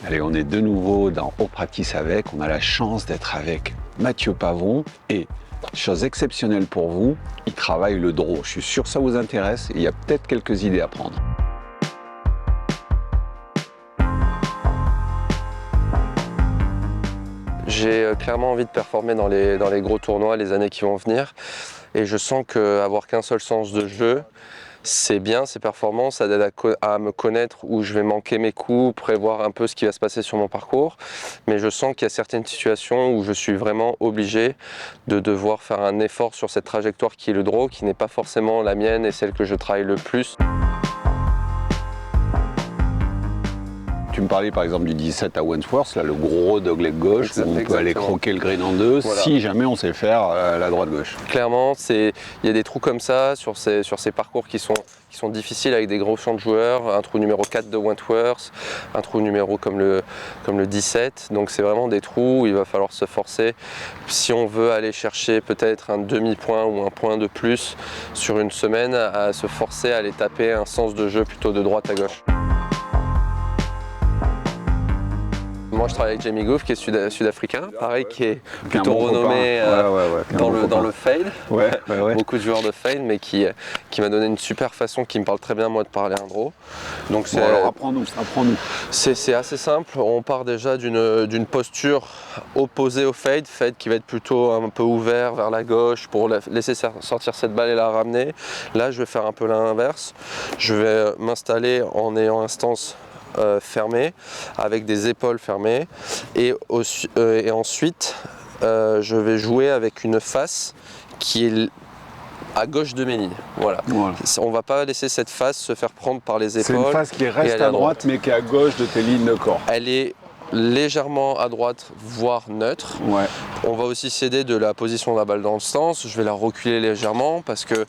Allez, on est de nouveau dans Au Practice avec. On a la chance d'être avec Mathieu Pavon et, chose exceptionnelle pour vous, il travaille le draw. Je suis sûr que ça vous intéresse et il y a peut-être quelques idées à prendre. J'ai clairement envie de performer dans les gros tournois les années qui vont venir. Et je sens qu'avoir qu'un seul sens de jeu, c'est bien, c'est performant, ça aide à me connaître où je vais manquer mes coups, prévoir un peu ce qui va se passer sur mon parcours. Mais je sens qu'il y a certaines situations où je suis vraiment obligé de devoir faire un effort sur cette trajectoire qui est le draw, qui n'est pas forcément la mienne et celle que je travaille le plus. Tu me parlais par exemple du 17 à Wentworth, là, le gros dogleg gauche, où on peut aller croquer le green en deux, voilà. Si jamais on sait faire la droite-gauche. Clairement, il y a des trous comme ça sur ces parcours qui sont difficiles avec des gros champs de joueurs, un trou numéro 4 de Wentworth, un trou numéro comme le 17, donc c'est vraiment des trous où il va falloir se forcer si on veut aller chercher peut-être un demi-point ou un point de plus sur une semaine, à se forcer à aller taper un sens de jeu plutôt de droite à gauche. Moi je travaille avec Jamie Goff qui est sud-africain, pareil qui est plutôt renommé dans le fade, beaucoup de joueurs de fade, mais qui m'a donné une super façon, qui me parle très bien moi de parler un draw. Donc bon, alors apprends-nous. C'est assez simple, on part déjà d'une posture opposée au fade qui va être plutôt un peu ouvert vers la gauche pour laisser sortir cette balle et la ramener. Là je vais faire un peu l'inverse, je vais m'installer en ayant un stance fermé, avec des épaules fermées, et ensuite je vais jouer avec une face qui est à gauche de mes lignes. Voilà. On ne va pas laisser cette face se faire prendre par les épaules. C'est une face qui reste à droite mais qui est à gauche de tes lignes de corps. Elle est légèrement à droite, voire neutre. On va aussi s'aider de la position de la balle dans le stance. Je vais la reculer légèrement parce que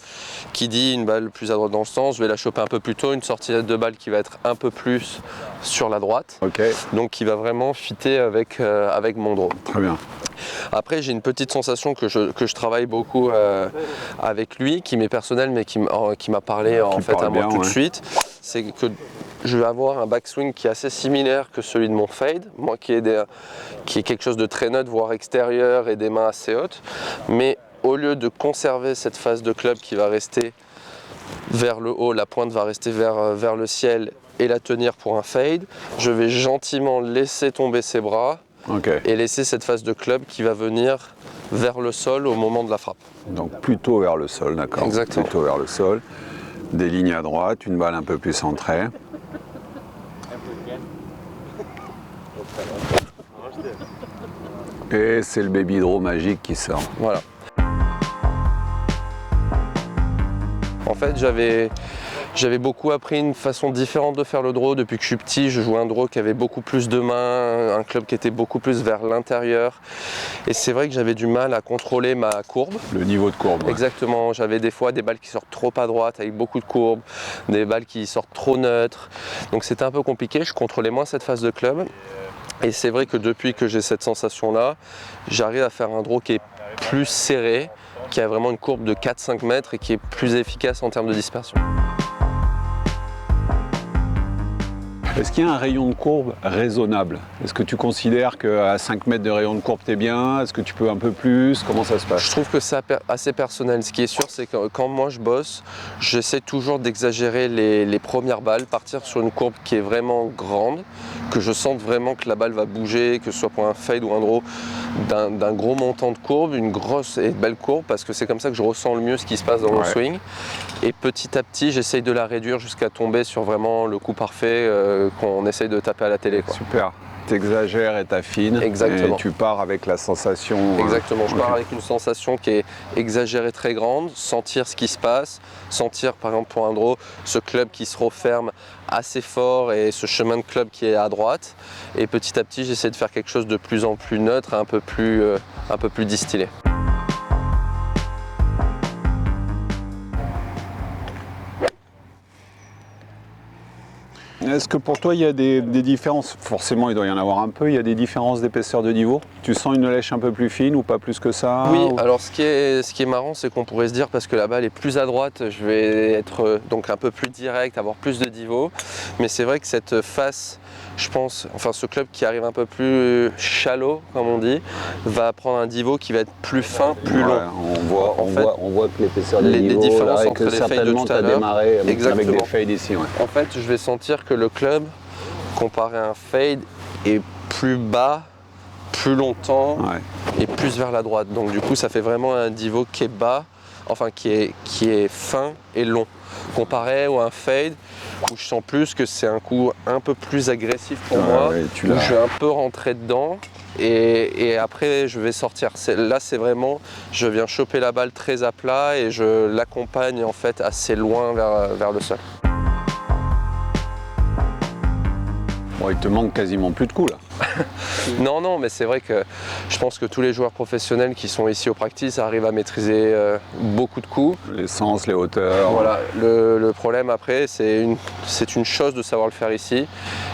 qui dit une balle plus à droite dans le stance, je vais la choper un peu plus tôt, une sortie de balle qui va être un peu plus sur la droite. Donc qui va vraiment fitter avec mon draw. Très bien. Après j'ai une petite sensation que je travaille beaucoup avec lui, qui m'est personnelle mais qui m'a parlé en fait à moi tout de suite. C'est que je vais avoir un backswing qui est assez similaire que celui de mon fade, moi qui est quelque chose de très neutre, voire extérieur et des mains assez hautes. Mais au lieu de conserver cette phase de club qui va rester vers le haut, la pointe va rester vers le ciel et la tenir pour un fade, je vais gentiment laisser tomber ses bras et laisser cette phase de club qui va venir vers le sol au moment de la frappe. Donc plutôt vers le sol, d'accord. Exactement. Plutôt vers le sol. Des lignes à droite, une balle un peu plus centrée. Et c'est le baby draw magique qui sort. Voilà. En fait, j'avais beaucoup appris une façon différente de faire le draw. Depuis que je suis petit, je jouais un draw qui avait beaucoup plus de mains, un club qui était beaucoup plus vers l'intérieur. Et c'est vrai que j'avais du mal à contrôler ma courbe. Le niveau de courbe. Exactement. J'avais des fois des balles qui sortent trop à droite avec beaucoup de courbe, des balles qui sortent trop neutres. Donc c'était un peu compliqué. Je contrôlais moins cette phase de club. Et c'est vrai que depuis que j'ai cette sensation-là, j'arrive à faire un draw qui est plus serré, qui a vraiment une courbe de 4-5 mètres et qui est plus efficace en termes de dispersion. Est-ce qu'il y a un rayon de courbe raisonnable? Est-ce que tu considères qu'à 5 mètres de rayon de courbe, t'es bien? Est-ce que tu peux un peu plus? Comment ça se passe? Je trouve que c'est assez personnel. Ce qui est sûr, c'est que quand moi je bosse, j'essaie toujours d'exagérer les premières balles, partir sur une courbe qui est vraiment grande, que je sente vraiment que la balle va bouger, que ce soit pour un fade ou un draw, d'un gros montant de courbe, une grosse et belle courbe, parce que c'est comme ça que je ressens le mieux ce qui se passe dans mon swing. Et petit à petit, j'essaye de la réduire jusqu'à tomber sur vraiment le coup parfait qu'on essaye de taper à la télé. Super. T'exagères et t'affines. Exactement. Et tu pars avec la sensation. Exactement. Je pars avec une sensation qui est exagérée, très grande, sentir ce qui se passe, sentir par exemple pour un draw ce club qui se referme assez fort et ce chemin de club qui est à droite. Et petit à petit, j'essaie de faire quelque chose de plus en plus neutre, un peu plus distillé. Est-ce que pour toi il y a des différences? Forcément il doit y en avoir un peu, il y a des différences d'épaisseur de niveau? Tu sens une lèche un peu plus fine ou pas plus que ça? Oui, alors ce qui est marrant, c'est qu'on pourrait se dire, parce que la balle est plus à droite, je vais être donc un peu plus direct, avoir plus de niveau, mais c'est vrai que cette face je pense, enfin ce club qui arrive un peu plus shallow, comme on dit, va prendre un niveau qui va être plus fin, plus long. On voit que l'épaisseur des niveaux, différences là, entre les fades de tout à as l'heure. démarré avec des fades ici. Ouais. En fait, je vais sentir que le club, comparé à un fade, est plus bas, plus longtemps et plus vers la droite. Donc du coup, ça fait vraiment un niveau qui est bas, enfin qui est fin et long. Comparé à un fade où je sens plus que c'est un coup un peu plus agressif pour moi, où je vais un peu rentrer dedans et après je vais sortir. Là c'est vraiment, je viens choper la balle très à plat et je l'accompagne en fait assez loin vers le sol. Bon, il te manque quasiment plus de coups là. Non, mais c'est vrai que je pense que tous les joueurs professionnels qui sont ici au practice arrivent à maîtriser beaucoup de coups. Les sens, les hauteurs. Voilà, le problème après, c'est une chose de savoir le faire ici.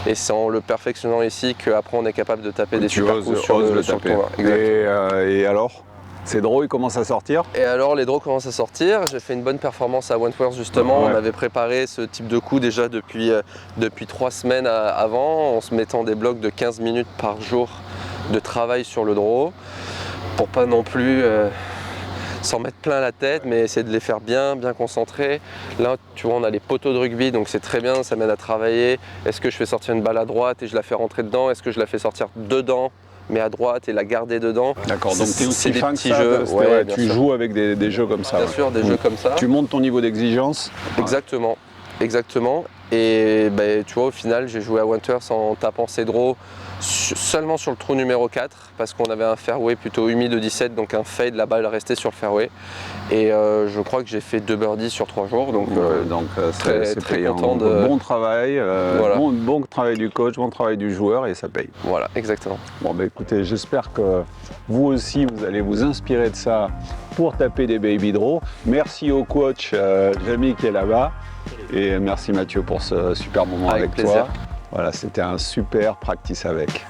Et c'est en le perfectionnant ici qu'après on est capable de taper des super coups sur le tournoi. Et alors? Ces draws, ils commencent à sortir? Et alors, les draws commencent à sortir. J'ai fait une bonne performance à Wentworth justement. On avait préparé ce type de coup déjà depuis 3 semaines avant, en se mettant des blocs de 15 minutes par jour de travail sur le draw, pour pas non plus s'en mettre plein la tête, mais essayer de les faire bien concentrés. Là, tu vois, on a les poteaux de rugby, donc c'est très bien, ça m'aide à travailler. Est-ce que je fais sortir une balle à droite et je la fais rentrer dedans? Est-ce que je la fais sortir dedans mais à droite et la garder dedans? D'accord, donc tu es aussi des fin petits que ça, jeux. tu joues avec des jeux comme ça. Bien sûr, des jeux comme ça. Tu montes ton niveau d'exigence. Exactement. Et tu vois, au final, j'ai joué à Wentworth en tapant ces draws seulement sur le trou numéro 4 parce qu'on avait un fairway plutôt humide de 17, donc un fade, la balle restait sur le fairway. Et je crois que j'ai fait 2 birdies sur 3 jours, donc très content de... Bon travail, bon travail du coach, bon travail du joueur et ça paye. Voilà, exactement. Bon écoutez, j'espère que vous aussi vous allez vous inspirer de ça pour taper des baby draws. Merci au coach Jamie qui est là-bas et merci Mathieu pour ce super moment avec toi. Voilà, c'était un super practice avec.